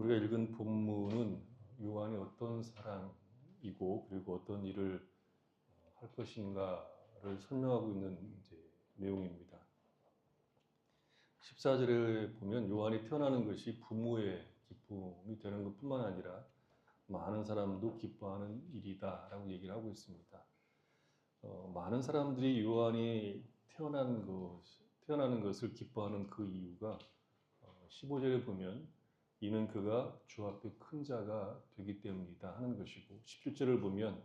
우리가 읽은 본문은 요한이 어떤 사람이고 그리고 어떤 일을 할 것인가를 설명하고 있는 내용입니다. 14절에 보면 요한이 태어나는 것이 부모의 기쁨이 되는 것뿐만 아니라 많은 사람도 기뻐하는 일이다 라고 얘기를 하고 있습니다. 많은 사람들이 요한이 태어나는 것을 기뻐하는 그 이유가 15절에 보면 이는 그가 주 앞에 큰 자가 되기 때문이다 하는 것이고, 17절을 보면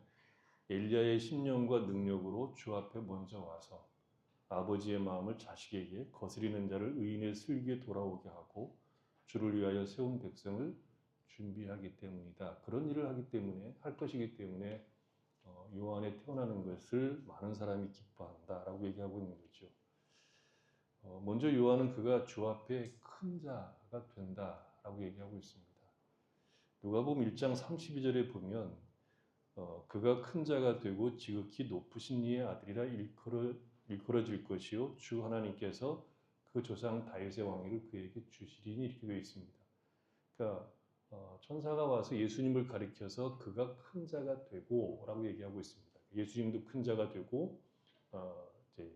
엘리야의 심령과 능력으로 주 앞에 먼저 와서 아버지의 마음을 자식에게 거스리는 자를 의인의 슬기에 돌아오게 하고 주를 위하여 세운 백성을 준비하기 때문이다. 그런 일을 할 것이기 때문에 요한의 태어나는 것을 많은 사람이 기뻐한다라고 얘기하고 있는 거죠. 먼저 요한은 그가 주 앞에 큰 자가 된다라고 얘기하고 있습니다. 누가복음 1장 32절에 보면 그가 큰 자가 되고 지극히 높으신 이의 아들이라 일컬어질 것이요 주 하나님께서 그 조상 다윗의 왕위를 그에게 주시리니 이렇게 되어 있습니다. 그러니까 천사가 와서 예수님을 가리켜서 그가 큰 자가 되고 라고 얘기하고 있습니다. 예수님도 큰 자가 되고 이제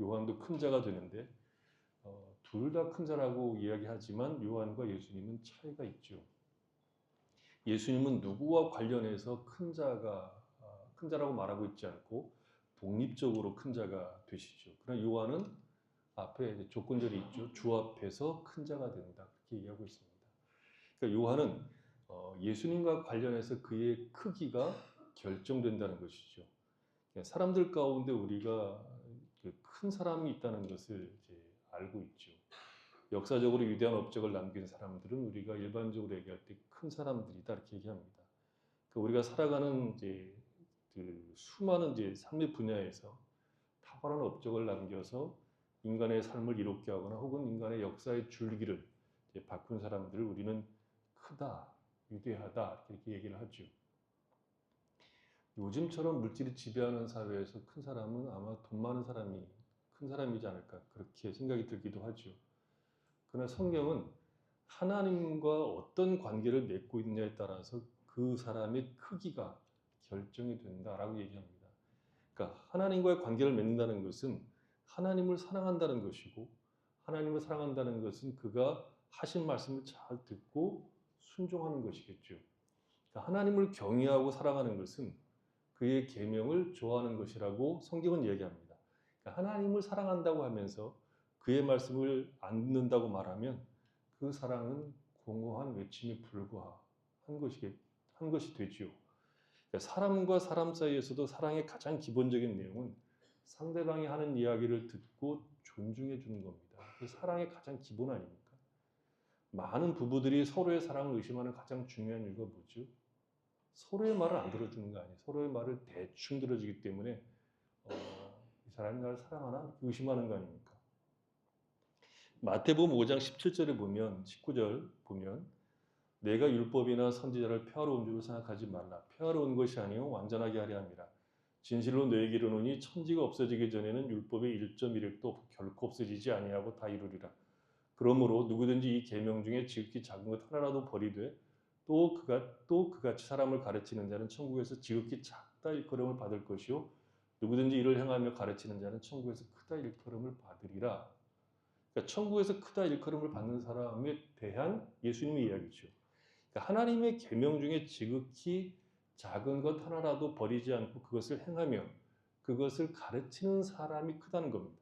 요한도 큰 자가 되는데 둘 다 큰 자라고 이야기하지만 요한과 예수님은 차이가 있죠. 예수님은 누구와 관련해서 큰 자라고 말하고 있지 않고 독립적으로 큰 자가 되시죠. 그러나 요한은 앞에 조건절이 있죠. 주 앞에서 큰 자가 된다. 그렇게 얘기하고 있습니다. 그러니까 요한은 예수님과 관련해서 그의 크기가 결정된다는 것이죠. 사람들 가운데 우리가 큰 사람이 있다는 것을 이제 알고 있죠. 역사적으로 위대한 업적을 남긴 사람들은 우리가 일반적으로 얘기할 때 큰 사람들이다 이렇게 얘기합니다. 그러니까 우리가 살아가는 수많은 삶의 분야에서 탁월한 업적을 남겨서 인간의 삶을 이롭게 하거나 혹은 인간의 역사의 줄기를 바꾼 사람들을 우리는 크다, 위대하다 이렇게 얘기를 하죠. 요즘처럼 물질이 지배하는 사회에서 큰 사람은 아마 돈 많은 사람이 큰 사람이지 않을까 그렇게 생각이 들기도 하죠. 그러나 성경은 하나님과 어떤 관계를 맺고 있느냐에 따라서 그 사람의 크기가 결정이 된다라고 얘기합니다. 그러니까 하나님과의 관계를 맺는다는 것은 하나님을 사랑한다는 것이고, 하나님을 사랑한다는 것은 그가 하신 말씀을 잘 듣고 순종하는 것이겠죠. 그러니까 하나님을 경외하고 사랑하는 것은 그의 계명을 좋아하는 것이라고 성경은 얘기합니다. 그러니까 하나님을 사랑한다고 하면서 그의 말씀을 안 듣는다고 말하면 그 사랑은 공허한 외침에 불과한 것이 되지요. 그러니까 사람과 사람 사이에서도 사랑의 가장 기본적인 내용은 상대방이 하는 이야기를 듣고 존중해 주는 겁니다. 그 사랑의 가장 기본 아닙니까? 많은 부부들이 서로의 사랑을 의심하는 가장 중요한 이유가 뭐죠? 서로의 말을 안 들어주는 거 아니에요. 서로의 말을 대충 들어주기 때문에 이 사람이 나를 사랑하나 의심하는 거 아닙니까? 마태복음 5장 17절에 보면 19절 보면 내가 율법이나 선지자를 폐하러 온 줄 생각하지 말라. 폐하러 온 것이 아니요 완전하게 하려 함이라. 진실로 너에게 이르노니 천지가 없어지기 전에는 율법의 1.1획도 결코 없어지지 아니하고 다 이루리라. 그러므로 누구든지 이 계명 중에 지극히 작은 것 하나라도 버리되 또 그같이 사람을 가르치는 자는 천국에서 지극히 작다 일컬음을 받을 것이요 누구든지 이를 행하며 가르치는 자는 천국에서 크다 일컬음을 받으리라. 그러니까 천국에서 크다 일컬음을 받는 사람에 대한 예수님의 이야기죠. 그러니까 하나님의 계명 중에 지극히 작은 것 하나라도 버리지 않고 그것을 행하며 그것을 가르치는 사람이 크다는 겁니다.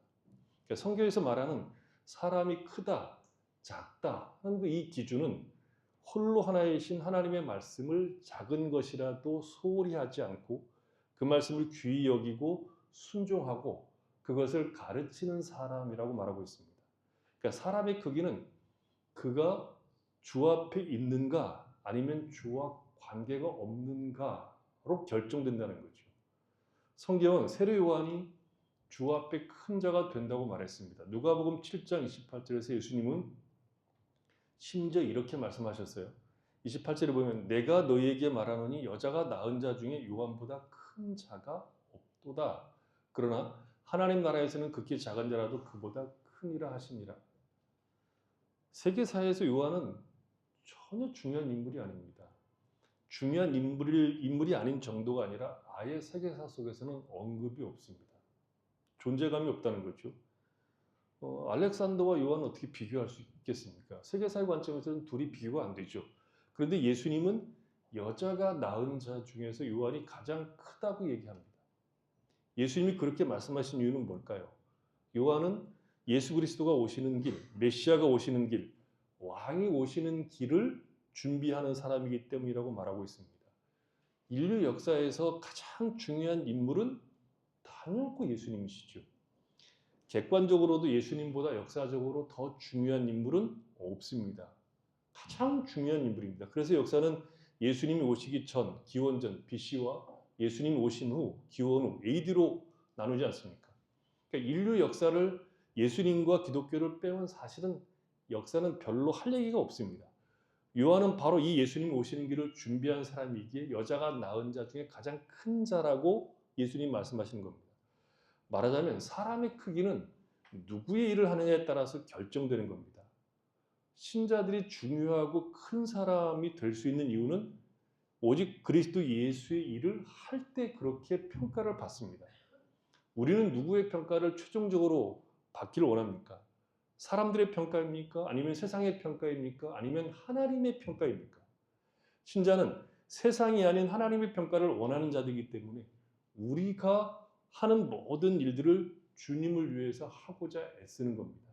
그러니까 성경에서 말하는 사람이 크다, 작다 하는 이 기준은 홀로 하나이신 하나님의 말씀을 작은 것이라도 소홀히 하지 않고 그 말씀을 귀히 여기고 순종하고 그것을 가르치는 사람이라고 말하고 있습니다. 그러니까 사람의 크기는 그가 주 앞에 있는가 아니면 주와 관계가 없는가로 결정된다는 거죠. 성경은 세례 요한이 주 앞에 큰 자가 된다고 말했습니다. 누가복음 7장 28절에서 예수님은 심지어 이렇게 말씀하셨어요. 28절에 보면 내가 너희에게 말하노니 여자가 낳은 자 중에 요한보다 큰 자가 없도다. 그러나 하나님 나라에서는 극히 작은 자라도 그보다 크니라 하시니라. 세계사에서 요한은 전혀 중요한 인물이 아닙니다. 중요한 인물이 아닌 정도가 아니라 아예 세계사 속에서는 언급이 없습니다. 존재감이 없다는 거죠. 알렉산더와 요한은 어떻게 비교할 수 있겠습니까? 세계사의 관점에서는 둘이 비교가 안 되죠. 그런데 예수님은 여자가 낳은 자 중에서 요한이 가장 크다고 얘기합니다. 예수님이 그렇게 말씀하신 이유는 뭘까요? 요한은 예수 그리스도가 오시는 길, 메시아가 오시는 길, 왕이 오시는 길을 준비하는 사람이기 때문이라고 말하고 있습니다. 인류 역사에서 가장 중요한 인물은 단연코 예수님이시죠. 객관적으로도 예수님보다 역사적으로 더 중요한 인물은 없습니다. 가장 중요한 인물입니다. 그래서 역사는 예수님이 오시기 전, 기원전, BC와 예수님이 오신 후, 기원 후, AD로 나누지 않습니까? 그러니까 인류 역사를 예수님과 기독교를 빼면 사실은 역사는 별로 할 얘기가 없습니다. 요한은 바로 이 예수님이 오시는 길을 준비한 사람이기에 여자가 낳은 자 중에 가장 큰 자라고 예수님 말씀하시는 겁니다. 말하자면 사람의 크기는 누구의 일을 하느냐에 따라서 결정되는 겁니다. 신자들이 중요하고 큰 사람이 될 수 있는 이유는 오직 그리스도 예수의 일을 할 때 그렇게 평가를 받습니다. 우리는 누구의 평가를 최종적으로 받기를 원합니까? 사람들의 평가입니까? 아니면 세상의 평가입니까? 아니면 하나님의 평가입니까? 신자는 세상이 아닌 하나님의 평가를 원하는 자들이기 때문에 우리가 하는 모든 일들을 주님을 위해서 하고자 애쓰는 겁니다.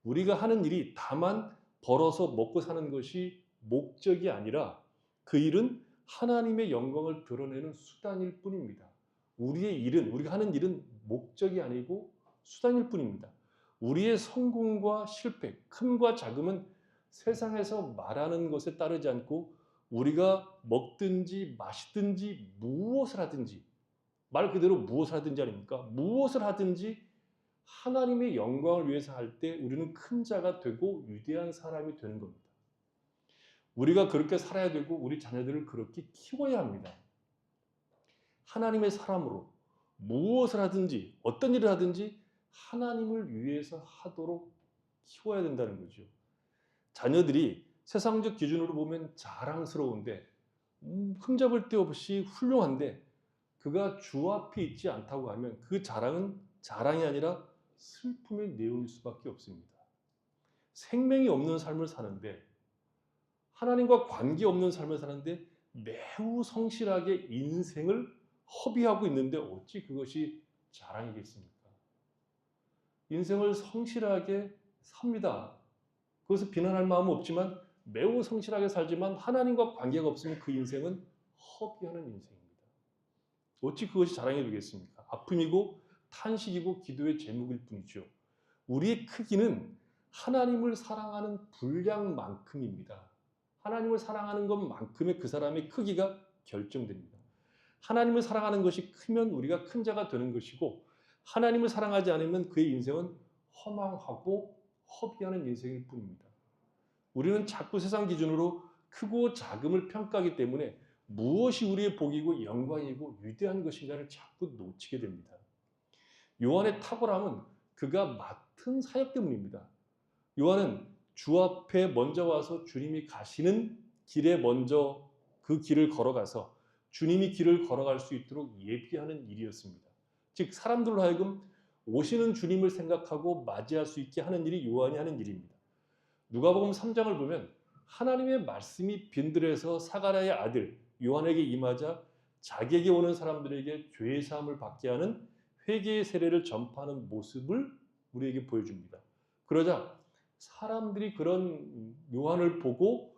우리가 하는 일이 다만 벌어서 먹고 사는 것이 목적이 아니라 그 일은 하나님의 영광을 드러내는 수단일 뿐입니다. 우리가 하는 일은 목적이 아니고 수단일 뿐입니다. 우리의 성공과 실패, 큼과 작음은 세상에서 말하는 것에 따르지 않고 우리가 먹든지 마시든지 무엇을 하든지 말 그대로 무엇을 하든지 아닙니까? 무엇을 하든지 하나님의 영광을 위해서 할 때 우리는 큰 자가 되고 위대한 사람이 되는 겁니다. 우리가 그렇게 살아야 되고 우리 자녀들을 그렇게 키워야 합니다. 하나님의 사람으로 무엇을 하든지 어떤 일을 하든지 하나님을 위해서 하도록 키워야 된다는 거죠. 자녀들이 세상적 기준으로 보면 자랑스러운데 흠잡을 데 없이 훌륭한데 그가 주 앞에 있지 않다고 하면 그 자랑은 자랑이 아니라 슬픔의 내용일 수밖에 없습니다. 생명이 없는 삶을 사는데 하나님과 관계없는 삶을 사는데 매우 성실하게 인생을 허비하고 있는데 어찌 그것이 자랑이겠습니까? 인생을 성실하게 삽니다. 그것을 비난할 마음은 없지만 매우 성실하게 살지만 하나님과 관계가 없으면 그 인생은 허비하는 인생입니다. 어찌 그것이 자랑이 되겠습니까? 아픔이고 탄식이고 기도의 제목일 뿐이죠. 우리의 크기는 하나님을 사랑하는 분량만큼입니다. 하나님을 사랑하는 것만큼의 그 사람의 크기가 결정됩니다. 하나님을 사랑하는 것이 크면 우리가 큰 자가 되는 것이고 하나님을 사랑하지 않으면 그의 인생은 허망하고 허비하는 인생일 뿐입니다. 우리는 자꾸 세상 기준으로 크고 작음을 평가하기 때문에 무엇이 우리의 복이고 영광이고 위대한 것인가를 자꾸 놓치게 됩니다. 요한의 탁월함은 그가 맡은 사역 때문입니다. 요한은 주 앞에 먼저 와서 주님이 가시는 길에 먼저 그 길을 걸어가서 주님이 길을 걸어갈 수 있도록 예비하는 일이었습니다. 즉 사람들로 하여금 오시는 주님을 생각하고 맞이할 수 있게 하는 일이 요한이 하는 일입니다. 누가복음 3장을 보면 하나님의 말씀이 빈들에서 사가랴의 아들 요한에게 임하자 자기에게 오는 사람들에게 죄의 사함을 받게 하는 회개의 세례를 전파하는 모습을 우리에게 보여줍니다. 그러자 사람들이 그런 요한을 보고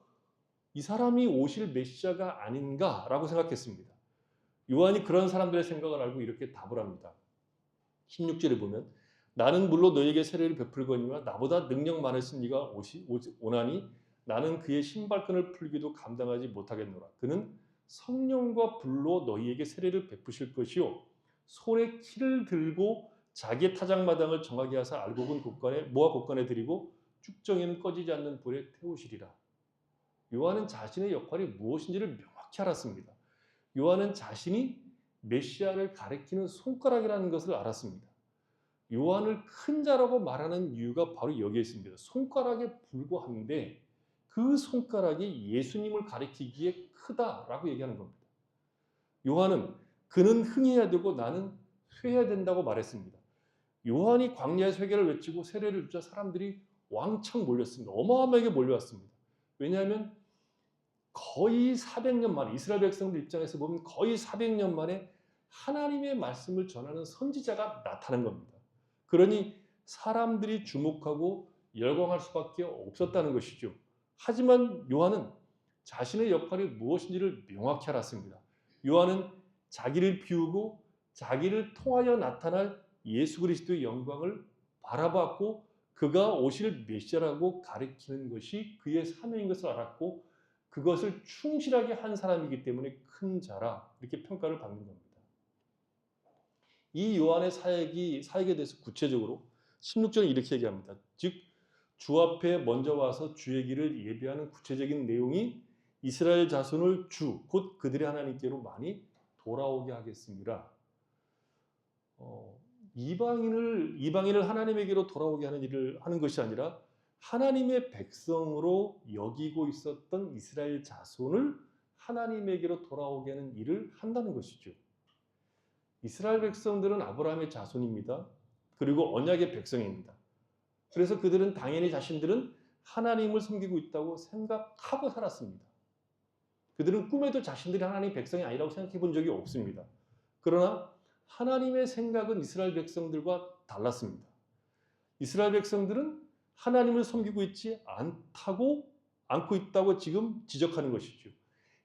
이 사람이 오실 메시아가 아닌가라고 생각했습니다. 요한이 그런 사람들의 생각을 알고 이렇게 답을 합니다. 16절에 보면 나는 물론 너에게 세례를 베풀거니와 나보다 능력 많으신 네가 오나니 나는 그의 신발끈을 풀기도 감당하지 못하겠노라. 그는 성령과 불로 너희에게 세례를 베푸실 것이요 손에 키를 들고 자기의 타작마당을 정하게 하사 알곡은 모아 곳간에 들이고 쭉정이는 꺼지지 않는 불에 태우시리라. 요한은 자신의 역할이 무엇인지를 명확히 알았습니다. 요한은 자신이 메시아를 가리키는 손가락이라는 것을 알았습니다. 요한을 큰 자라고 말하는 이유가 바로 여기에 있습니다. 손가락에 불과한데 그 손가락이 예수님을 가리키기에 크다라고 얘기하는 겁니다. 요한은 그는 흥해야 되고 나는 쇠해야 된다고 말했습니다. 요한이 광야의 세계를 외치고 세례를 주자 사람들이 왕창 몰렸습니다. 어마어마하게 몰려왔습니다. 왜냐하면 거의 400년 만에, 이스라엘 백성들 입장에서 보면 거의 400년 만에 하나님의 말씀을 전하는 선지자가 나타난 겁니다. 그러니 사람들이 주목하고 열광할 수밖에 없었다는 것이죠. 하지만 요한은 자신의 역할이 무엇인지를 명확히 알았습니다. 요한은 자기를 비우고 자기를 통하여 나타날 예수 그리스도의 영광을 바라봤고 그가 오실 메시아라고 가리키는 것이 그의 사명인 것을 알았고 그것을 충실하게 한 사람이기 때문에 큰 자라 이렇게 평가를 받는 겁니다. 이 요한의 사역에 대해서 구체적으로 16절은 이렇게 얘기합니다. 즉 주 앞에 먼저 와서 주의 길을 예비하는 구체적인 내용이 이스라엘 자손을 주, 곧 그들의 하나님께로 많이 돌아오게 하겠습니다. 이방인을 하나님에게로 돌아오게 하는 일을 하는 것이 아니라 하나님의 백성으로 여기고 있었던 이스라엘 자손을 하나님에게로 돌아오게 하는 일을 한다는 것이죠. 이스라엘 백성들은 아브라함의 자손입니다. 그리고 언약의 백성입니다. 그래서 그들은 당연히 자신들은 하나님을 섬기고 있다고 생각하고 살았습니다. 그들은 꿈에도 자신들이 하나님의 백성이 아니라고 생각해 본 적이 없습니다. 그러나 하나님의 생각은 이스라엘 백성들과 달랐습니다. 이스라엘 백성들은 하나님을 섬기고 있지 않고 있다고 지금 지적하는 것이죠.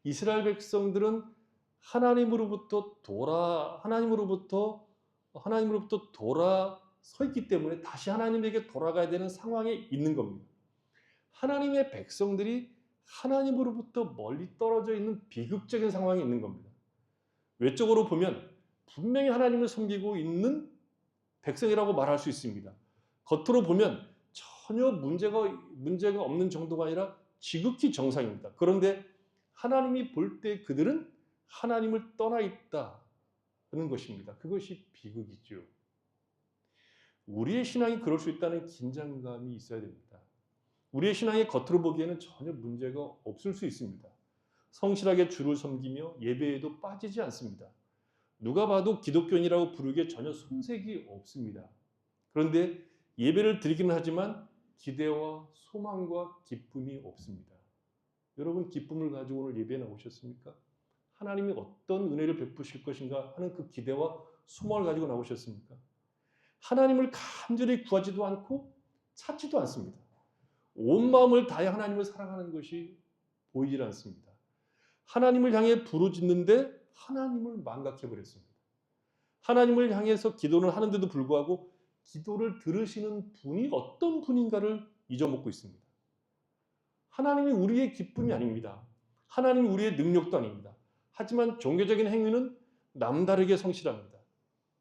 이스라엘 백성들은 하나님으로부터 돌아서 있기 때문에 다시 하나님에게 돌아가야 되는 상황에 있는 겁니다. 하나님의 백성들이 하나님으로부터 멀리 떨어져 있는 비극적인 상황에 있는 겁니다. 외적으로 보면 분명히 하나님을 섬기고 있는 백성이라고 말할 수 있습니다. 겉으로 보면 전혀 문제가 없는 정도가 아니라 지극히 정상입니다. 그런데 하나님이 볼 때 그들은 하나님을 떠나 있다는 것입니다. 그것이 비극이죠. 우리의 신앙이 그럴 수 있다는 긴장감이 있어야 됩니다. 우리의 신앙이 겉으로 보기에는 전혀 문제가 없을 수 있습니다. 성실하게 주를 섬기며 예배에도 빠지지 않습니다. 누가 봐도 기독교인이라고 부르기에 전혀 손색이 없습니다. 그런데 예배를 드리기는 하지만 기대와 소망과 기쁨이 없습니다. 여러분 기쁨을 가지고 오늘 예배에 나오셨습니까? 하나님이 어떤 은혜를 베푸실 것인가 하는 그 기대와 소망을 가지고 나오셨습니까? 하나님을 간절히 구하지도 않고 찾지도 않습니다. 온 마음을 다해 하나님을 사랑하는 것이 보이질 않습니다. 하나님을 향해 부르짖는데 하나님을 망각해버렸습니다. 하나님을 향해서 기도를 하는데도 불구하고 기도를 들으시는 분이 어떤 분인가를 잊어먹고 있습니다. 하나님이 우리의 기쁨이 아닙니다. 하나님이 우리의 능력도 아닙니다. 하지만 종교적인 행위는 남다르게 성실합니다.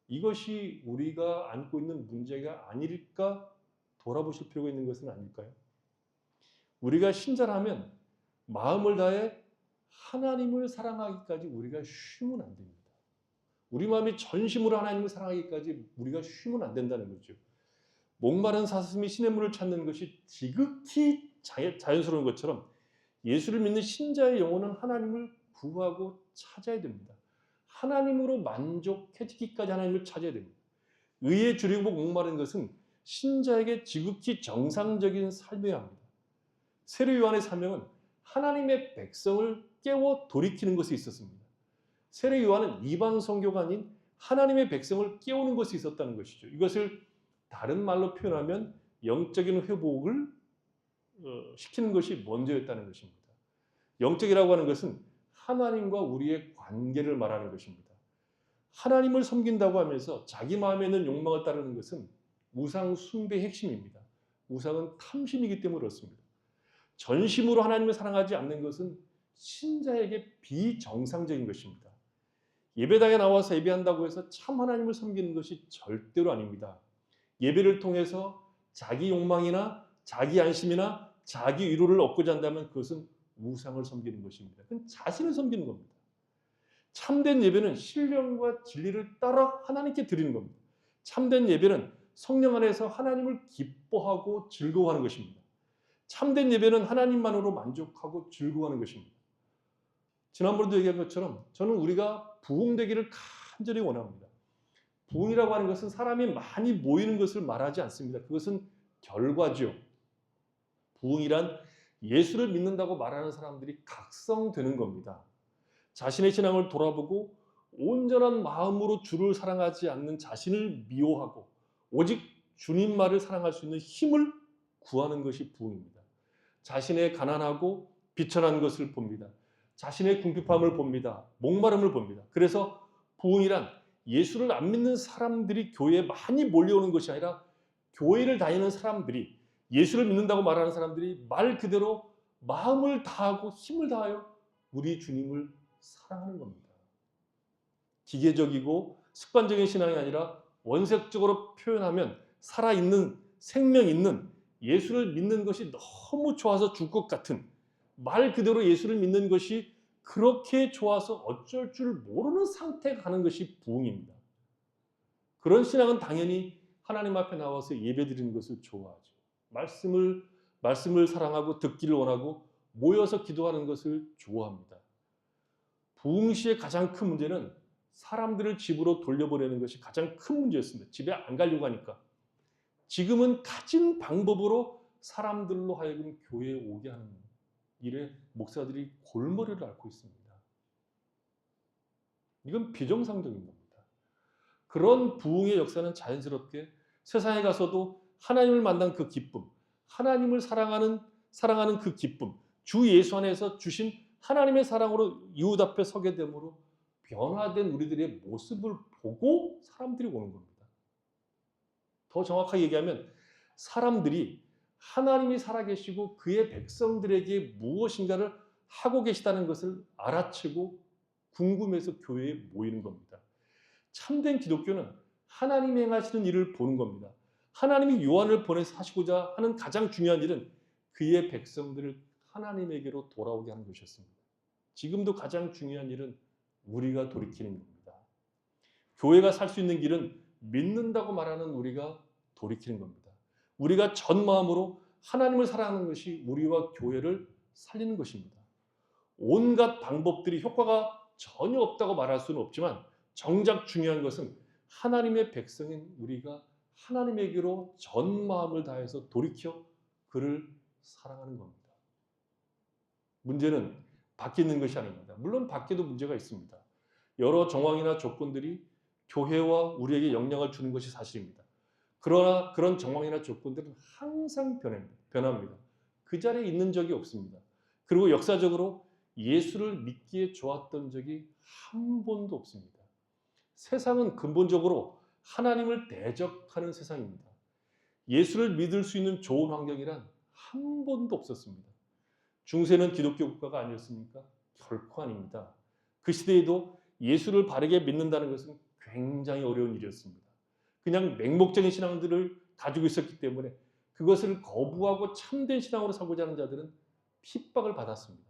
이것이 우리가 안고 있는 문제가 아닐까 돌아보실 필요가 있는 것은 아닐까요? 우리가 신자라면 마음을 다해 하나님을 사랑하기까지 우리가 쉬면 안 됩니다. 우리 마음이 전심으로 하나님을 사랑하기까지 우리가 쉬면 안 된다는 거죠. 목마른 사슴이 시냇물을 찾는 것이 지극히 자연스러운 것처럼 예수를 믿는 신자의 영혼은 하나님을 구하고 찾아야 됩니다. 하나님으로 만족해지기까지 하나님을 찾아야 됩니다. 의에 주리고 목마른 것은 신자에게 지극히 정상적인 삶이어야 합니다. 세례 요한의 사명은 하나님의 백성을 깨워 돌이키는 것에 있었습니다. 세례 요한은 이방 선교가 아닌 하나님의 백성을 깨우는 것이 있었다는 것이죠. 이것을 다른 말로 표현하면 영적인 회복을 시키는 것이 먼저였다는 것입니다. 영적이라고 하는 것은 하나님과 우리의 관계를 말하는 것입니다. 하나님을 섬긴다고 하면서 자기 마음에 있는 욕망을 따르는 것은 우상 숭배의 핵심입니다. 우상은 탐심이기 때문에 그렇습니다. 전심으로 하나님을 사랑하지 않는 것은 신자에게 비정상적인 것입니다. 예배당에 나와서 예배한다고 해서 참 하나님을 섬기는 것이 절대로 아닙니다. 예배를 통해서 자기 욕망이나 자기 안심이나 자기 위로를 얻고자 한다면 그것은 우상을 섬기는 것입니다. 그건 자신을 섬기는 겁니다. 참된 예배는 신령과 진리를 따라 하나님께 드리는 겁니다. 참된 예배는 성령 안에서 하나님을 기뻐하고 즐거워하는 것입니다. 참된 예배는 하나님만으로 만족하고 즐거워하는 것입니다. 지난번에도 얘기한 것처럼 저는 우리가 부흥되기를 간절히 원합니다. 부흥이라고 하는 것은 사람이 많이 모이는 것을 말하지 않습니다. 그것은 결과죠. 부흥이란 예수를 믿는다고 말하는 사람들이 각성되는 겁니다. 자신의 신앙을 돌아보고 온전한 마음으로 주를 사랑하지 않는 자신을 미워하고 오직 주님만을 사랑할 수 있는 힘을 구하는 것이 부흥입니다. 자신의 가난하고 비천한 것을 봅니다. 자신의 궁핍함을 봅니다. 목마름을 봅니다. 그래서 부흥이란 예수를 안 믿는 사람들이 교회에 많이 몰려오는 것이 아니라 교회를 다니는 사람들이 예수를 믿는다고 말하는 사람들이 말 그대로 마음을 다하고 힘을 다하여 우리 주님을 사랑하는 겁니다. 기계적이고 습관적인 신앙이 아니라 원색적으로 표현하면 살아있는 생명 있는 예수를 믿는 것이 너무 좋아서 죽을 것 같은 말 그대로 예수를 믿는 것이 그렇게 좋아서 어쩔 줄 모르는 상태에 가는 것이 부흥입니다. 그런 신앙은 당연히 하나님 앞에 나와서 예배드리는 것을 좋아하죠. 말씀을 사랑하고 듣기를 원하고 모여서 기도하는 것을 좋아합니다. 부흥 시의 가장 큰 문제는 사람들을 집으로 돌려보내는 것이 가장 큰 문제였습니다. 집에 안 가려고 하니까. 지금은 가진 방법으로 사람들로 하여금 교회에 오게 하는 일에 목사들이 골머리를 앓고 있습니다. 이건 비정상적인 겁니다. 그런 부흥의 역사는 자연스럽게 세상에 가서도 하나님을 만난 그 기쁨, 하나님을 사랑하는 그 기쁨, 주 예수 안에서 주신 하나님의 사랑으로 이웃 앞에 서게 되므로 변화된 우리들의 모습을 보고 사람들이 오는 겁니다. 더 정확하게 얘기하면 사람들이 하나님이 살아계시고 그의 백성들에게 무엇인가를 하고 계시다는 것을 알아채고 궁금해서 교회에 모이는 겁니다. 참된 기독교는 하나님이 행하시는 일을 보는 겁니다. 하나님이 요한을 보내서 하시고자 하는 가장 중요한 일은 그의 백성들을 하나님에게로 돌아오게 하는 것이었습니다. 지금도 가장 중요한 일은 우리가 돌이키는 겁니다. 교회가 살 수 있는 길은 믿는다고 말하는 우리가 돌이키는 겁니다. 우리가 전 마음으로 하나님을 사랑하는 것이 우리와 교회를 살리는 것입니다. 온갖 방법들이 효과가 전혀 없다고 말할 수는 없지만 정작 중요한 것은 하나님의 백성인 우리가 하나님에게로 전 마음을 다해서 돌이켜 그를 사랑하는 겁니다. 문제는 밖에 있는 것이 아닙니다. 물론 밖에도 문제가 있습니다. 여러 정황이나 조건들이 교회와 우리에게 영향을 주는 것이 사실입니다. 그러나 그런 정황이나 조건들은 항상 변합니다. 그 자리에 있는 적이 없습니다. 그리고 역사적으로 예수를 믿기에 좋았던 적이 한 번도 없습니다. 세상은 근본적으로 하나님을 대적하는 세상입니다. 예수를 믿을 수 있는 좋은 환경이란 한 번도 없었습니다. 중세는 기독교 국가가 아니었습니까? 결코 아닙니다. 그 시대에도 예수를 바르게 믿는다는 것은 굉장히 어려운 일이었습니다. 그냥 맹목적인 신앙들을 가지고 있었기 때문에 그것을 거부하고 참된 신앙으로 살고자 하는 자들은 핍박을 받았습니다.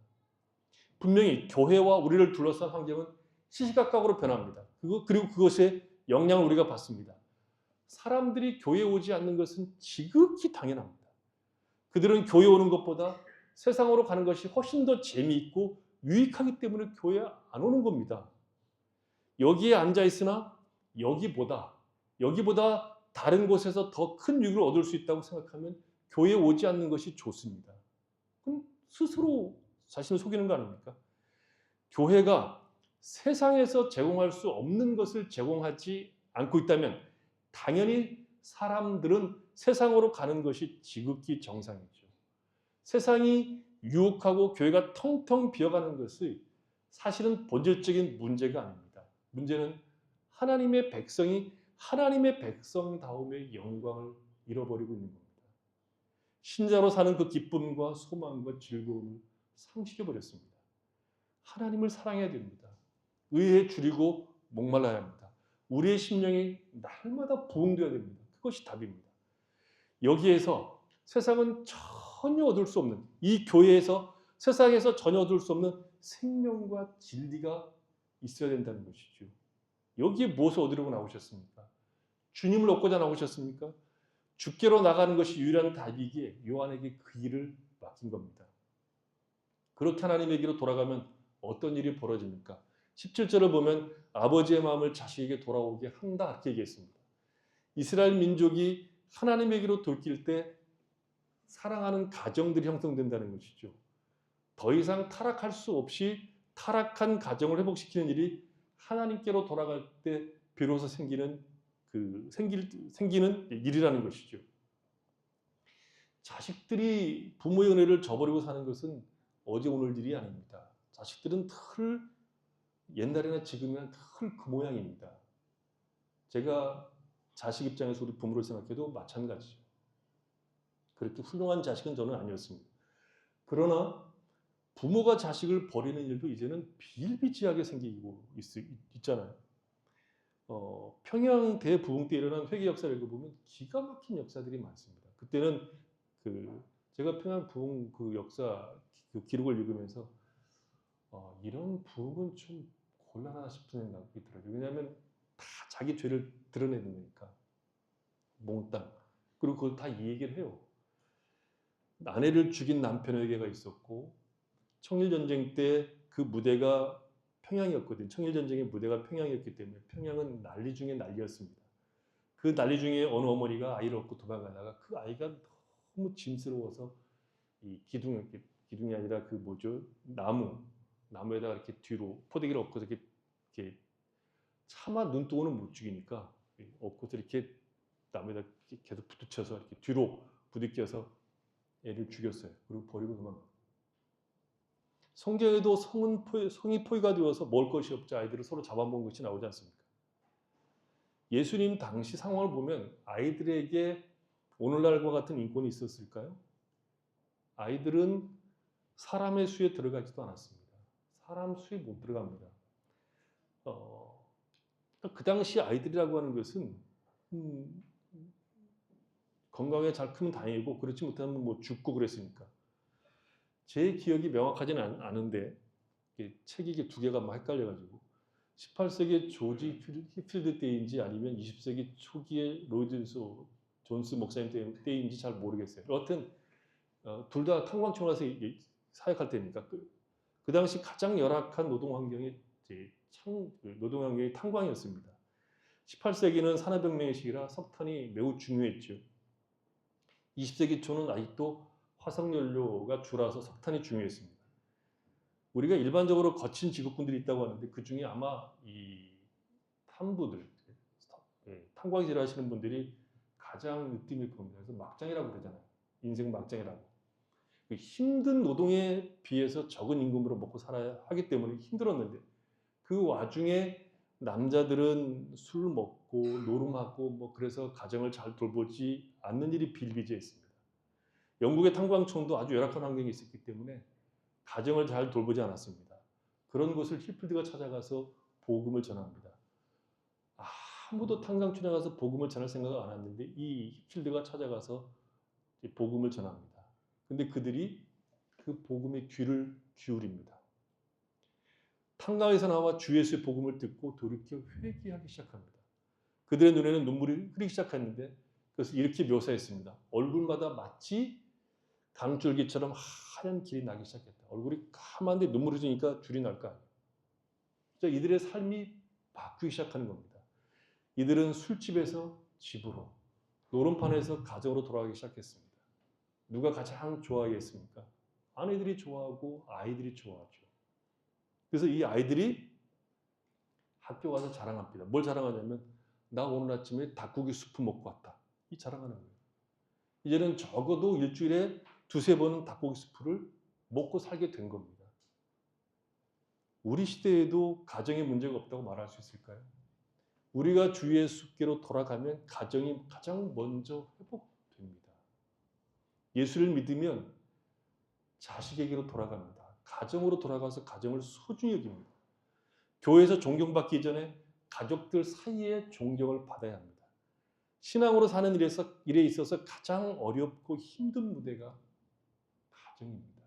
분명히 교회와 우리를 둘러싼 환경은 시시각각으로 변합니다. 그리고 그것에 영향을 우리가 받습니다. 사람들이 교회에 오지 않는 것은 지극히 당연합니다. 그들은 교회 오는 것보다 세상으로 가는 것이 훨씬 더 재미있고 유익하기 때문에 교회에 안 오는 겁니다. 여기에 앉아 있으나 여기보다 다른 곳에서 더 큰 유익을 얻을 수 있다고 생각하면 교회에 오지 않는 것이 좋습니다. 그럼 스스로 자신을 속이는 거 아닙니까? 교회가 세상에서 제공할 수 없는 것을 제공하지 않고 있다면 당연히 사람들은 세상으로 가는 것이 지극히 정상이죠. 세상이 유혹하고 교회가 텅텅 비어가는 것이 사실은 본질적인 문제가 아닙니다. 문제는 하나님의 백성이 하나님의 백성다움의 영광을 잃어버리고 있는 겁니다. 신자로 사는 그 기쁨과 소망과 즐거움을 상실해버렸습니다. 하나님을 사랑해야 됩니다. 의에 줄이고 목말라야 합니다. 우리의 심령이 날마다 부흥되어야 됩니다. 그것이 답입니다. 여기에서 세상은 전혀 얻을 수 없는, 이 교회에서 세상에서 전혀 얻을 수 없는 생명과 진리가 있어야 된다는 것이죠. 여기에 무엇을 얻으려고 나오셨습니까? 주님을 얻고자 나오셨습니까? 주께로 나가는 것이 유일한 답이기에 요한에게 그 일을 맡긴 겁니다. 그렇게 하나님에게로 돌아가면 어떤 일이 벌어집니까? 17절을 보면 아버지의 마음을 자식에게 돌아오게 한다 이렇게 얘기했습니다. 이스라엘 민족이 하나님에게로 돌길 때 사랑하는 가정들이 형성된다는 것이죠. 더 이상 타락할 수 없이 타락한 가정을 회복시키는 일이 하나님께로 돌아갈 때 비로소 생기는 일이라는 것이죠. 자식들이 부모의 은혜를 저버리고 사는 것은 어제 오늘 일이 아닙니다. 자식들은 늘 옛날이나 지금이나 늘 그 모양입니다. 제가 자식 입장에서 우리 부모를 생각해도 마찬가지죠. 그렇게 훌륭한 자식은 저는 아니었습니다. 그러나 부모가 자식을 버리는 일도 이제는 비일비재하게 생기고 있잖아요. 평양 대부흥 때 일어난 회개 역사를 읽어보면 기가 막힌 역사들이 많습니다. 그때는 제가 평양 부흥 그 역사 그 기록을 읽으면서 이런 부흥은 좀 곤란하다 싶은 생각이 들어요. 왜냐하면 다 자기 죄를 드러내는 거니까 몽땅. 그리고 그걸 다 이 얘기를 해요. 아내를 죽인 남편에게가 있었고 청일전쟁 때 그 무대가 평양이었거든요. 청일전쟁의 무대가 평양이었기 때문에 평양은 난리 중에 난리였습니다. 그 난리 중에 어느 어머니가 아이를 얻고 도망가다가 그 아이가 너무 짐스러워서 이 기둥이 아니라 그 뭐죠? 나무에다가 이렇게 뒤로 포대기를 엎고서 이렇게 차마 눈동자는 못 죽이니까 엎고서 이렇게 나무에다 계속 부딪혀서 이렇게 뒤로 부딪혀서 애를 죽였어요. 그리고 버리고 도망갔어요. 성경에도 성이 포위가 되어서 먹을 것이 없자 아이들을 서로 잡아먹은 것이 나오지 않습니까? 예수님 당시 상황을 보면 아이들에게 오늘날과 같은 인권이 있었을까요? 아이들은 사람의 수에 들어가지도 않았습니다. 사람 수에 못 들어갑니다. 그 당시 아이들이라고 하는 것은 건강에 잘 크면 다행이고 그렇지 못하면 뭐 죽고 그랬으니까. 제 기억이 명확하지는 않은데 책이 이게 두 개가 막 헷갈려가지고 18세기 조지 히필드 때인지 아니면 20세기 초기의 로이드 존스 목사님 때인지 잘 모르겠어요. 여하튼 둘 다 탄광촌 가서 사역할 때니까 그 당시 가장 열악한 노동 환경이 탄광이었습니다. 18세기는 산업혁명의 시기라 석탄이 매우 중요했죠. 20세기 초는 아직도 화석연료가 줄어서 석탄이 중요했습니다. 우리가 일반적으로 거친 직업군들이 있다고 하는데 그 중에 아마 이 탐부들, 탄광질 하시는 분들이 가장 으뜸일 겁니다. 그래서 막장이라고 그러잖아요. 인생 막장이라고. 힘든 노동에 비해서 적은 임금으로 먹고 살아야 하기 때문에 힘들었는데 그 와중에 남자들은 술 먹고 노름하고 뭐 그래서 가정을 잘 돌보지 않는 일이 비일비재했습니다. 영국의 탄광촌도 아주 열악한 환경이 있었기 때문에 가정을 잘 돌보지 않았습니다. 그런 곳을 히필드가 찾아가서 복음을 전합니다. 아무도 탄광촌에 가서 복음을 전할 생각을 안 했는데 이 히필드가 찾아가서 복음을 전합니다. 근데 그들이 그 복음의 귀를 기울입니다. 탄광에서 나와 주 예수의 복음을 듣고 돌이켜 회개하기 시작합니다. 그들의 눈에는 눈물이 흐르기 시작했는데 그것을 이렇게 묘사했습니다. 얼굴마다 마치 강줄기처럼 하얀 길이 나기 시작했다. 얼굴이 까만데 눈물이 흐르니까 줄이 날 거 아니에요. 이들의 삶이 바뀌기 시작하는 겁니다. 이들은 술집에서 집으로, 노름판에서 가정으로 돌아가기 시작했습니다. 누가 가장 좋아하겠습니까? 아내들이 좋아하고 아이들이 좋아하죠. 그래서 이 아이들이 학교 가서 자랑합니다. 뭘 자랑하냐면 나 오늘 아침에 닭고기 수프 먹고 왔다. 이 자랑하는 거예요. 이제는 적어도 일주일에 두세 번은 닭고기 수프를 먹고 살게 된 겁니다. 우리 시대에도 가정에 문제가 없다고 말할 수 있을까요? 우리가 주 예수께로 돌아가면 가정이 가장 먼저 회복됩니다. 예수를 믿으면 자식에게로 돌아갑니다. 가정으로 돌아가서 가정을 소중히 여깁니다. 교회에서 존경받기 전에 가족들 사이에 존경을 받아야 합니다. 신앙으로 사는 일에 있어서 가장 어렵고 힘든 무대가 가정입니다.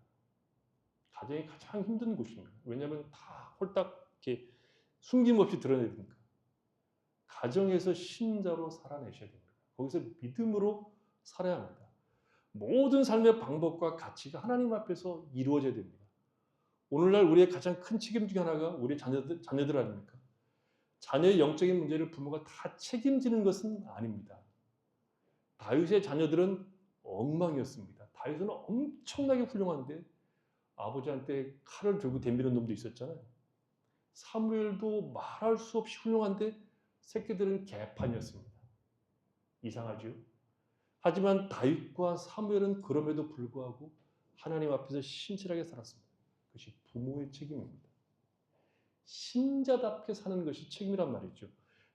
가정이 가장 힘든 곳입니다. 왜냐하면 다 홀딱 이렇게 숨김없이 드러내니까. 가정에서 신자로 살아내셔야 됩니다. 거기서 믿음으로 살아야 합니다. 모든 삶의 방법과 가치가 하나님 앞에서 이루어져야 됩니다. 오늘날 우리의 가장 큰 책임 중에 하나가 우리 자녀들 아닙니까? 자녀의 영적인 문제를 부모가 다 책임지는 것은 아닙니다. 다윗의 자녀들은 엉망이었습니다. 다윗은 엄청나게 훌륭한데 아버지한테 칼을 들고 덤비는 놈도 있었잖아요. 사무엘도 말할 수 없이 훌륭한데 새끼들은 개판이었습니다. 이상하죠? 하지만 다윗과 사무엘은 그럼에도 불구하고 하나님 앞에서 신실하게 살았습니다. 그것이 부모의 책임입니다. 신자답게 사는 것이 책임이란 말이죠.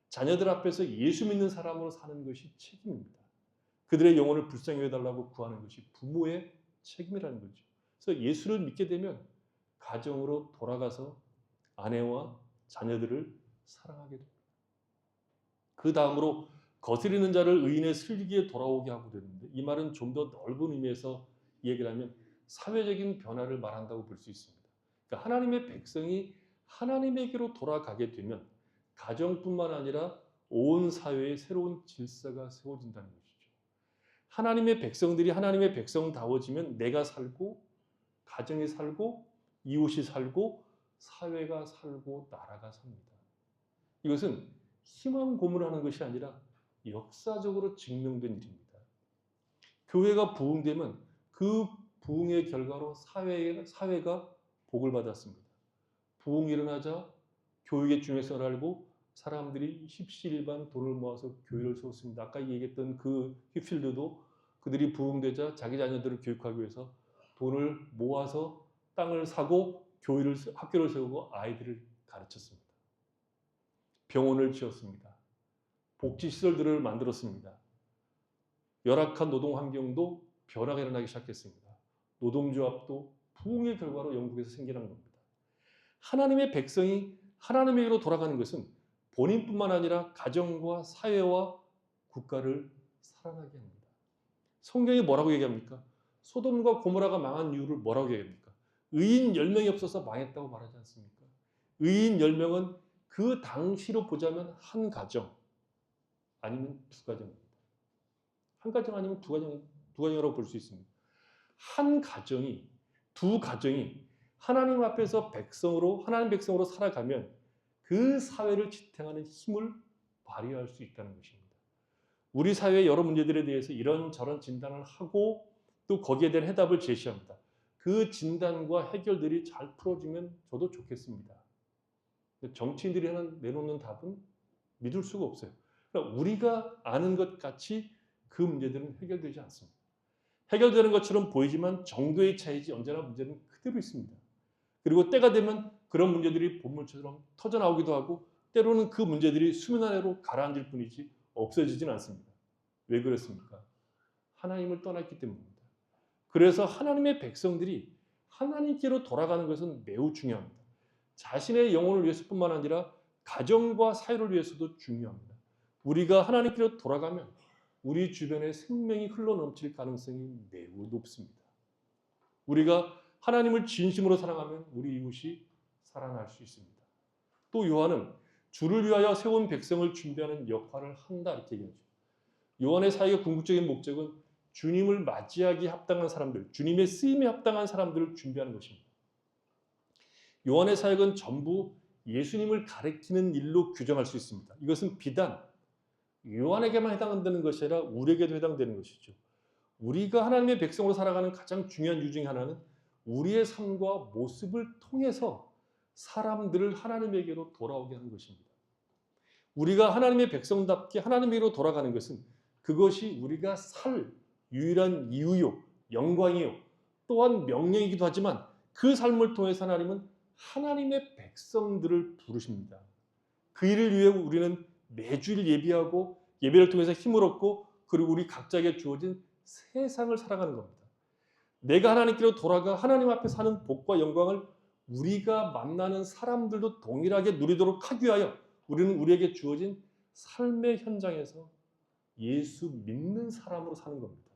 자녀들 앞에서 예수 믿는 사람으로 사는 것이 책임입니다. 그들의 영혼을 불쌍히 여겨달라고 구하는 것이 부모의 책임이라는 거죠. 그래서 예수를 믿게 되면 가정으로 돌아가서 아내와 자녀들을 사랑하게 됩니다. 그 다음으로 거스리는 자를 의인의 슬기에 돌아오게 하고 되는데, 이 말은 좀 더 넓은 의미에서 얘기를 하면 사회적인 변화를 말한다고 볼 수 있습니다. 그러니까 하나님의 백성이 하나님에게로 돌아가게 되면 가정뿐만 아니라 온 사회에 새로운 질서가 세워진다는 것이죠. 하나님의 백성들이 하나님의 백성다워지면 내가 살고, 가정이 살고, 이웃이 살고, 사회가 살고, 나라가 삽니다. 이것은 희망 고문하는 것이 아니라 역사적으로 증명된 일입니다. 교회가 부흥되면 그 부흥의 결과로 사회가 복을 받았습니다. 부흥이 일어나자 교육의 중요성을 알고 사람들이 십시일반 돈을 모아서 교회를 세웠습니다. 아까 얘기했던 그 휘필드도 그들이 부흥되자 자기 자녀들을 교육하기 위해서 돈을 모아서 땅을 사고 학교를 세우고 아이들을 가르쳤습니다. 병원을 지었습니다. 복지시설들을 만들었습니다. 열악한 노동 환경도 변화가 일어나기 시작했습니다. 노동조합도 부흥의 결과로 영국에서 생겨난 겁니다. 하나님의 백성이 하나님에게로 돌아가는 것은 본인뿐만 아니라 가정과 사회와 국가를 사랑하게 합니다. 성경이 뭐라고 얘기합니까? 소돔과 고모라가 망한 이유를 뭐라고 얘기합니까? 의인 10명이 없어서 망했다고 말하지 않습니까? 의인 10명은 그 당시로 보자면 한 가정 아니면 두 가정입니다. 한 가정 아니면 두 가정이라고 볼 수 있습니다. 한 가정이, 두 가정이 하나님 앞에서 하나님 백성으로 살아가면 그 사회를 지탱하는 힘을 발휘할 수 있다는 것입니다. 우리 사회의 여러 문제들에 대해서 이런저런 진단을 하고 또 거기에 대한 해답을 제시합니다. 그 진단과 해결들이 잘 풀어지면 저도 좋겠습니다. 정치인들이 내놓는 답은 믿을 수가 없어요. 그러니까 우리가 아는 것 같이 그 문제들은 해결되지 않습니다. 해결되는 것처럼 보이지만 정도의 차이지 언제나 문제는 그대로 있습니다. 그리고 때가 되면 그런 문제들이 본물처럼 터져나오기도 하고 때로는 그 문제들이 수면 아래로 가라앉을 뿐이지 없어지진 않습니다. 왜 그렇습니까? 하나님을 떠났기 때문입니다. 그래서 하나님의 백성들이 하나님께로 돌아가는 것은 매우 중요합니다. 자신의 영혼을 위해서뿐만 아니라 가정과 사회를 위해서도 중요합니다. 우리가 하나님께로 돌아가면 우리 주변에 생명이 흘러넘칠 가능성이 매우 높습니다. 우리가 하나님을 진심으로 사랑하면 우리 이웃이 살아날 수 있습니다. 또 요한은 주를 위하여 세운 백성을 준비하는 역할을 한다 이렇게 얘기하죠. 요한의 사역의 궁극적인 목적은 주님을 맞이하기 합당한 사람들, 주님의 쓰임에 합당한 사람들을 준비하는 것입니다. 요한의 사역은 전부 예수님을 가리키는 일로 규정할 수 있습니다. 이것은 비단 요한에게만 해당되는 것이 아니라 우리에게도 해당되는 것이죠. 우리가 하나님의 백성으로 살아가는 가장 중요한 이유 중에 하나는 우리의 삶과 모습을 통해서 사람들을 하나님에게로 돌아오게 하는 것입니다. 우리가 하나님의 백성답게 하나님에게로 돌아가는 것은 그것이 우리가 살 유일한 이유요, 영광이요, 또한 명령이기도 하지만 그 삶을 통해서 하나님은 하나님의 백성들을 부르십니다. 그 일을 위해 우리는 매주일 예비하고 예배를 통해서 힘을 얻고 그리고 우리 각자에게 주어진 세상을 살아가는 겁니다. 내가 하나님께로 돌아가 하나님 앞에 사는 복과 영광을 우리가 만나는 사람들도 동일하게 누리도록 하기 위하여 우리는 우리에게 주어진 삶의 현장에서 예수 믿는 사람으로 사는 겁니다.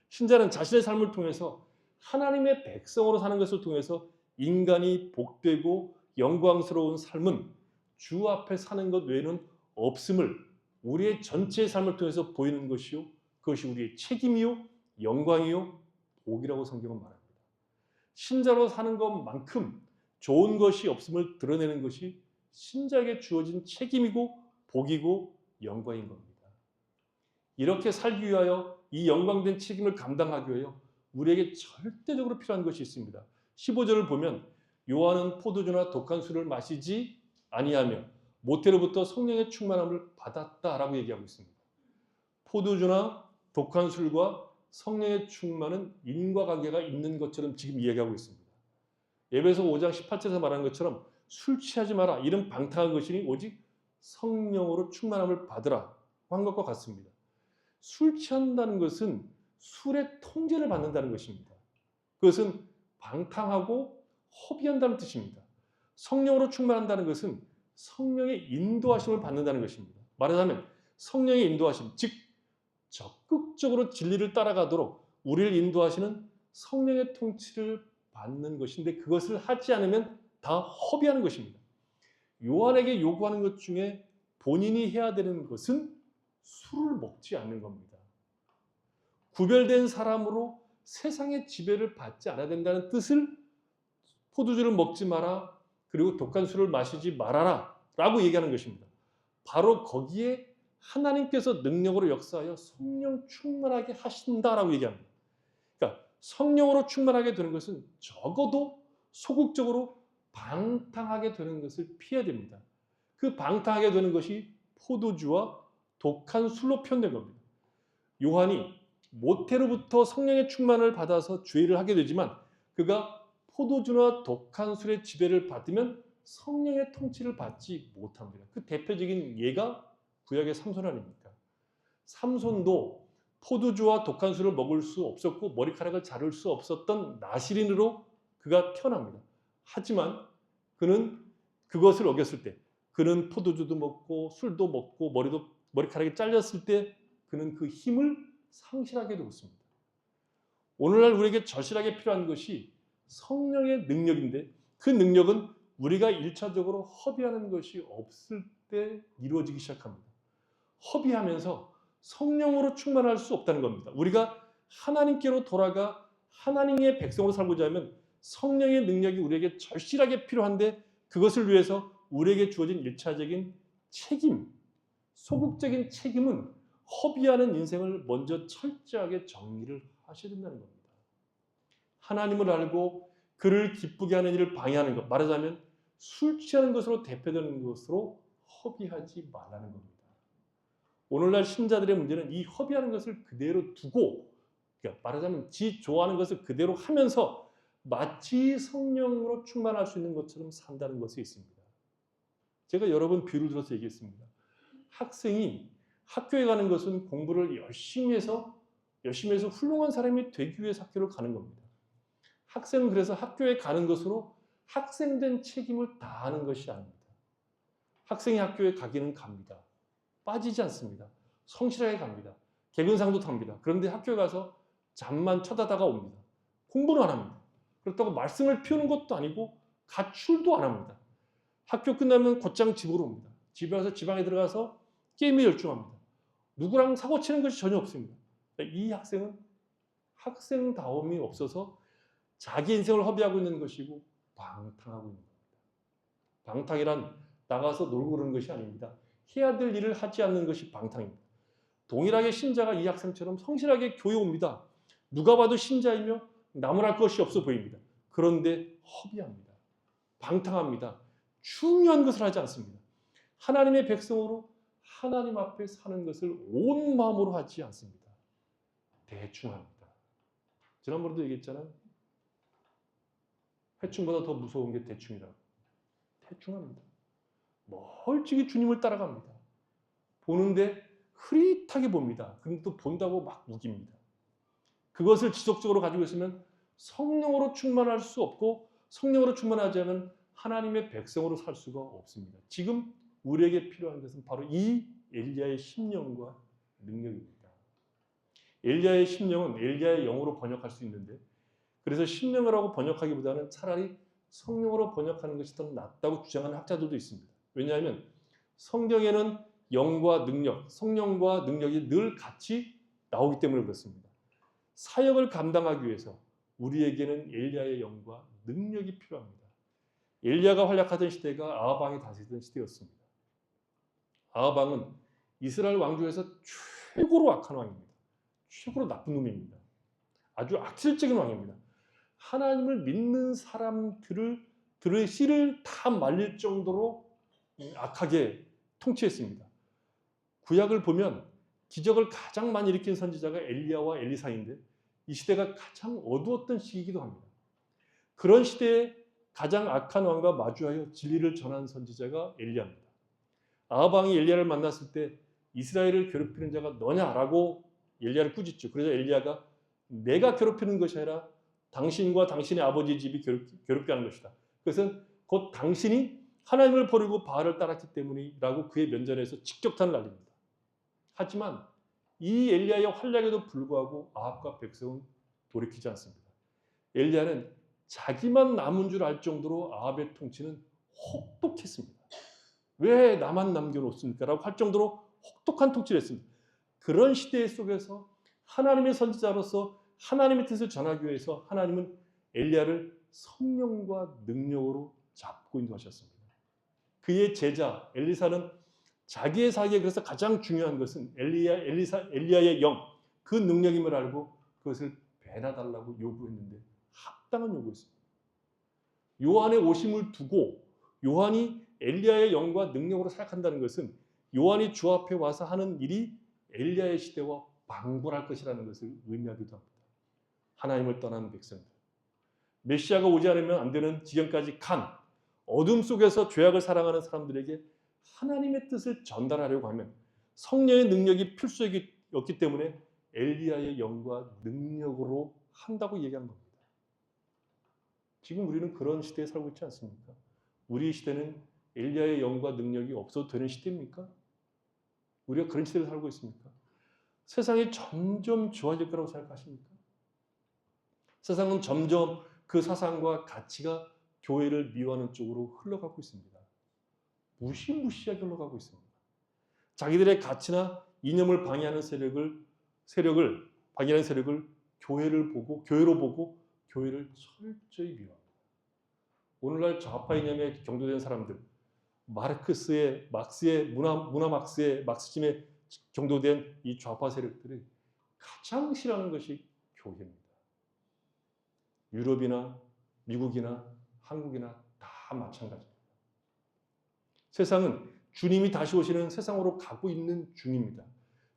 신자는 자신의 삶을 통해서 하나님의 백성으로 사는 것을 통해서 인간이 복되고 영광스러운 삶은 주 앞에 사는 것 외에는 없음을 우리의 전체의 삶을 통해서 보이는 것이요, 그것이 우리의 책임이요, 영광이요 복이라고 성경은 말합니다. 신자로 사는 것만큼 좋은 것이 없음을 드러내는 것이 신자에게 주어진 책임이고 복이고 영광인 겁니다. 이렇게 살기 위하여 이 영광된 책임을 감당하기 위하여 우리에게 절대적으로 필요한 것이 있습니다. 15절을 보면 요한은 포도주나 독한 술을 마시지 아니하며 모태로부터 성령의 충만함을 받았다라고 얘기하고 있습니다. 포도주나 독한 술과 성령의 충만은 인과관계가 있는 것처럼 지금 이야기하고 있습니다. 에베소 5장 18절에서 말하는 것처럼 술 취하지 마라. 이런 방탕한 것이니 오직 성령으로 충만함을 받으라 한 것과 같습니다. 술 취한다는 것은 술의 통제를 받는다는 것입니다. 그것은 방탕하고 허비한다는 뜻입니다. 성령으로 충만한다는 것은 성령의 인도하심을 받는다는 것입니다. 말하자면 성령의 인도하심, 즉 적극적으로 진리를 따라가도록 우리를 인도하시는 성령의 통치를 받는 것인데 그것을 하지 않으면 다 허비하는 것입니다. 요한에게 요구하는 것 중에 본인이 해야 되는 것은 술을 먹지 않는 겁니다. 구별된 사람으로 세상의 지배를 받지 않아야 된다는 뜻을 포도주를 먹지 마라 그리고 독한 술을 마시지 말아라 라고 얘기하는 것입니다. 바로 거기에 하나님께서 능력으로 역사하여 성령 충만하게 하신다라고 얘기합니다. 그러니까 성령으로 충만하게 되는 것은 적어도 소극적으로 방탕하게 되는 것을 피해야 됩니다. 그 방탕하게 되는 것이 포도주와 독한 술로 표현된 겁니다. 요한이 모태로부터 성령의 충만을 받아서 죄를 하게 되지만 그가 포도주나 독한 술의 지배를 받으면 성령의 통치를 받지 못합니다. 그 대표적인 예가 구약의 삼손 아닙니까? 삼손도 포도주와 독한 술을 먹을 수 없었고 머리카락을 자를 수 없었던 나실인으로 그가 태어납니다. 하지만 그는 그것을 어겼을 때 그는 포도주도 먹고 술도 먹고 머리카락이 잘렸을 때 그는 그 힘을 상실하게 되었습니다. 오늘날 우리에게 절실하게 필요한 것이 성령의 능력인데 그 능력은 우리가 1차적으로 허비하는 것이 없을 때 이루어지기 시작합니다. 허비하면서 성령으로 충만할 수 없다는 겁니다. 우리가 하나님께로 돌아가 하나님의 백성으로 살고자 하면 성령의 능력이 우리에게 절실하게 필요한데 그것을 위해서 우리에게 주어진 1차적인 책임, 소극적인 책임은 허비하는 인생을 먼저 철저하게 정리를 하셔야 된다는 겁니다. 하나님을 알고 그를 기쁘게 하는 일을 방해하는 것, 말하자면 술 취하는 것으로 대표되는 것으로 허비하지 말라는 겁니다. 오늘날 신자들의 문제는 이 허비하는 것을 그대로 두고 그러니까 말하자면 지 좋아하는 것을 그대로 하면서 마치 성령으로 충만할 수 있는 것처럼 산다는 것이 있습니다. 제가 여러 번 비유를 들어서 얘기했습니다. 학생이 학교에 가는 것은 공부를 열심히 해서 훌륭한 사람이 되기 위해서 학교를 가는 겁니다. 학생은 그래서 학교에 가는 것으로 학생된 책임을 다하는 것이 아닙니다. 학생이 학교에 가기는 갑니다. 빠지지 않습니다. 성실하게 갑니다. 개근상도 탑니다. 그런데 학교에 가서 잠만 쳐다다가 옵니다. 공부는 안 합니다. 그렇다고 말씀을 피우는 것도 아니고 가출도 안 합니다. 학교 끝나면 곧장 집으로 옵니다. 집에 와서 지방에 들어가서 게임에 열중합니다. 누구랑 사고치는 것이 전혀 없습니다. 이 학생은 학생다움이 없어서 자기 인생을 허비하고 있는 것이고 방탕하고 있는 겁니다. 방탕이란 나가서 놀고 그러는 것이 아닙니다. 해야 될 일을 하지 않는 것이 방탕입니다. 동일하게 신자가 이 학생처럼 성실하게 교회 옵니다. 누가 봐도 신자이며 나무랄 것이 없어 보입니다. 그런데 허비합니다. 방탕합니다. 중요한 것을 하지 않습니다. 하나님의 백성으로 하나님 앞에 사는 것을 온 마음으로 하지 않습니다. 대충 합니다. 지난번에도 얘기했잖아요. 회충보다 더 무서운 게 대충이라고. 대충합니다. 멀찍이 주님을 따라갑니다. 보는데 흐릿하게 봅니다. 그럼 또 본다고 막 우깁니다. 그것을 지속적으로 가지고 있으면 성령으로 충만할 수 없고 성령으로 충만하지 않은 하나님의 백성으로 살 수가 없습니다. 지금 우리에게 필요한 것은 바로 이 엘리야의 심령과 능력입니다. 엘리야의 심령은 엘리야의 영으로 번역할 수 있는데 그래서 심령이라고 번역하기보다는 차라리 성령으로 번역하는 것이 더 낫다고 주장하는 학자들도 있습니다. 왜냐하면 성경에는 영과 능력, 성령과 능력이 늘 같이 나오기 때문에 그렇습니다. 사역을 감당하기 위해서 우리에게는 엘리야의 영과 능력이 필요합니다. 엘리야가 활약하던 시대가 아합 왕이 다스리던 시대였습니다. 아합 왕은 이스라엘 왕 중에서 최고로 악한 왕입니다. 최고로 나쁜 놈입니다. 아주 악질적인 왕입니다. 하나님을 믿는 사람들의 씨를 다 말릴 정도로 악하게 통치했습니다. 구약을 보면 기적을 가장 많이 일으킨 선지자가 엘리야와 엘리사인데 이 시대가 가장 어두웠던 시기이기도 합니다. 그런 시대에 가장 악한 왕과 마주하여 진리를 전한 선지자가 엘리야입니다. 아합 왕이 엘리야를 만났을 때 이스라엘을 괴롭히는 자가 너냐라고 엘리야를 꾸짖죠. 그래서 엘리야가 내가 괴롭히는 것이 아니라 당신과 당신의 아버지 집이 괴롭게 하는 것이다. 그것은 곧 당신이 하나님을 버리고 바알을 따랐기 때문이라고 그의 면전에서 직격탄을 날립니다. 하지만 이 엘리야의 활약에도 불구하고 아합과 백성은 돌이키지 않습니다. 엘리야는 자기만 남은 줄 알 정도로 아합의 통치는 혹독했습니다. 왜 나만 남겨놓습니까? 라고 할 정도로 혹독한 통치를 했습니다. 그런 시대 속에서 하나님의 선지자로서 하나님의 뜻을 전하기 위해서 하나님은 엘리야를 성령과 능력으로 잡고 인도하셨습니다. 그의 제자 엘리사는 자기의 사역에 그래서 가장 중요한 것은 엘리야의 영, 그 능력임을 알고 그것을 배나달라고 요구했는데 합당한 요구였습니다. 요한의 오심을 두고 요한이 엘리야의 영과 능력으로 사역한다는 것은 요한이 주 앞에 와서 하는 일이 엘리야의 시대와 방불할 것이라는 것을 의미하기도 합니다. 하나님을 떠나는 백성들, 메시아가 오지 않으면 안 되는 지경까지 간 어둠 속에서 죄악을 사랑하는 사람들에게 하나님의 뜻을 전달하려고 하면 성령의 능력이 필수였기 때문에 엘리야의 영과 능력으로 한다고 얘기한 겁니다. 지금 우리는 그런 시대에 살고 있지 않습니까? 우리 시대는 엘리야의 영과 능력이 없어도 되는 시대입니까? 우리가 그런 시대에 살고 있습니까? 세상이 점점 좋아질 거라고 생각하십니까? 세상은 점점 그 사상과 가치가 교회를 미워하는 쪽으로 흘러가고 있습니다. 무시무시하게 흘러가고 있습니다. 자기들의 가치나 이념을 방해하는 세력을 방해하는 세력을 교회로 보고 교회를 철저히 미워합니다. 오늘날 좌파 이념에 경도된 사람들, 마르크스의 막스즘에 경도된 이 좌파 세력들이 가장 싫어하는 것이 교회입니다. 유럽이나 미국이나 한국이나 다 마찬가지입니다. 세상은 주님이 다시 오시는 세상으로 가고 있는 중입니다.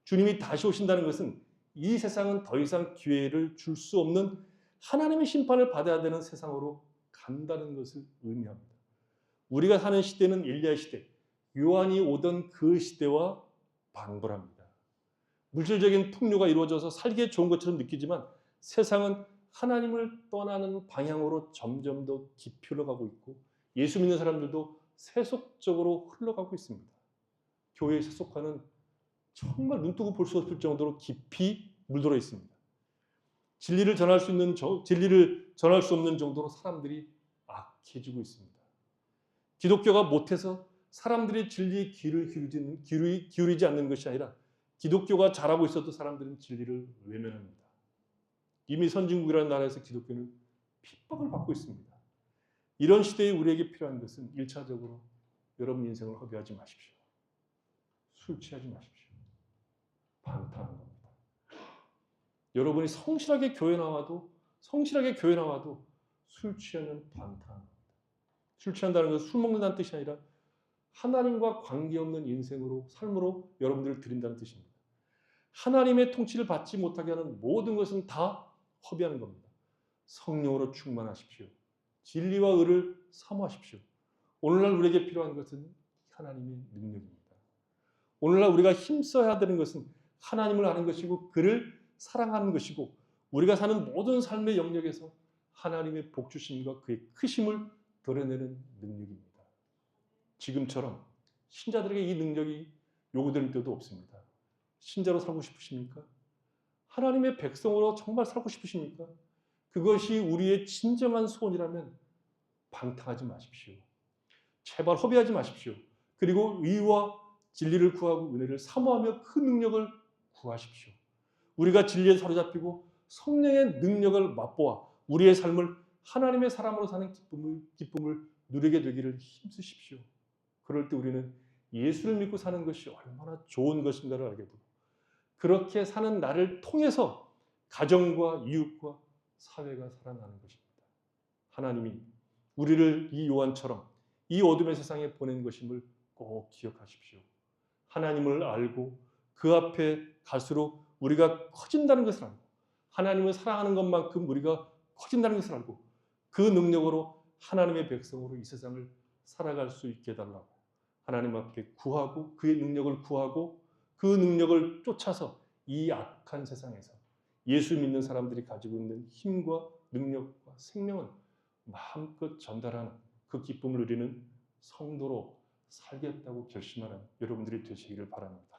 주님이 다시 오신다는 것은 이 세상은 더 이상 기회를 줄 수 없는 하나님의 심판을 받아야 되는 세상으로 간다는 것을 의미합니다. 우리가 사는 시대는 엘리야의 시대, 요한이 오던 그 시대와 방불합니다. 물질적인 풍요가 이루어져서 살기에 좋은 것처럼 느끼지만 세상은 하나님을 떠나는 방향으로 점점 더 깊이 흘러가고 있고 예수 믿는 사람들도 세속적으로 흘러가고 있습니다. 교회의 세속화는 정말 눈뜨고 볼 수 없을 정도로 깊이 물들어 있습니다. 진리를 전할 수 없는 정도로 사람들이 악해지고 있습니다. 기독교가 못해서 사람들이 진리에 귀를 기울이지 않는 것이 아니라 기독교가 잘하고 있어도 사람들은 진리를 외면합니다. 이미 선진국이라는 나라에서 기독교는 핍박을 받고 있습니다. 이런 시대에 우리에게 필요한 것은 1차적으로 여러분 인생을 허비하지 마십시오. 술 취하지 마십시오. 방탕한 겁니다. 여러분이 성실하게 교회 나와도 술 취하면 방탕한 겁니다. 술 취한다는 것은 술 먹는다는 뜻이 아니라 하나님과 관계없는 삶으로 여러분들을 드린다는 뜻입니다. 하나님의 통치를 받지 못하게 하는 모든 것은 다 허비하는 겁니다. 성령으로 충만하십시오. 진리와 의를 사모하십시오. 오늘날 우리에게 필요한 것은 하나님의 능력입니다. 오늘날 우리가 힘써야 되는 것은 하나님을 아는 것이고 그를 사랑하는 것이고 우리가 사는 모든 삶의 영역에서 하나님의 복주심과 그의 크심을 드러내는 능력입니다. 지금처럼 신자들에게 이 능력이 요구되는 때도 없습니다. 신자로 살고 싶으십니까? 하나님의 백성으로 정말 살고 싶으십니까? 그것이 우리의 진정한 소원이라면 방탕하지 마십시오. 제발 허비하지 마십시오. 그리고 의와 진리를 구하고 은혜를 사모하며 그 능력을 구하십시오. 우리가 진리에 사로잡히고 성령의 능력을 맛보아 우리의 삶을 하나님의 사람으로 사는 기쁨을 누리게 되기를 힘쓰십시오. 그럴 때 우리는 예수를 믿고 사는 것이 얼마나 좋은 것인가를 알게 되고 그렇게 사는 나를 통해서 가정과 이웃과 사회가 살아나는 것입니다. 하나님이 우리를 이 요한처럼 이 어둠의 세상에 보낸 것임을 꼭 기억하십시오. 하나님을 알고 그 앞에 갈수록 우리가 커진다는 것을 알고 하나님을 사랑하는 것만큼 우리가 커진다는 것을 알고 그 능력으로 하나님의 백성으로 이 세상을 살아갈 수 있게 해달라고 하나님 앞에 구하고 그의 능력을 구하고 그 능력을 쫓아서 이 악한 세상에서 예수 믿는 사람들이 가지고 있는 힘과 능력과 생명을 마음껏 전달하는 그 기쁨을 누리는 성도로 살겠다고 결심하는 여러분들이 되시기를 바랍니다.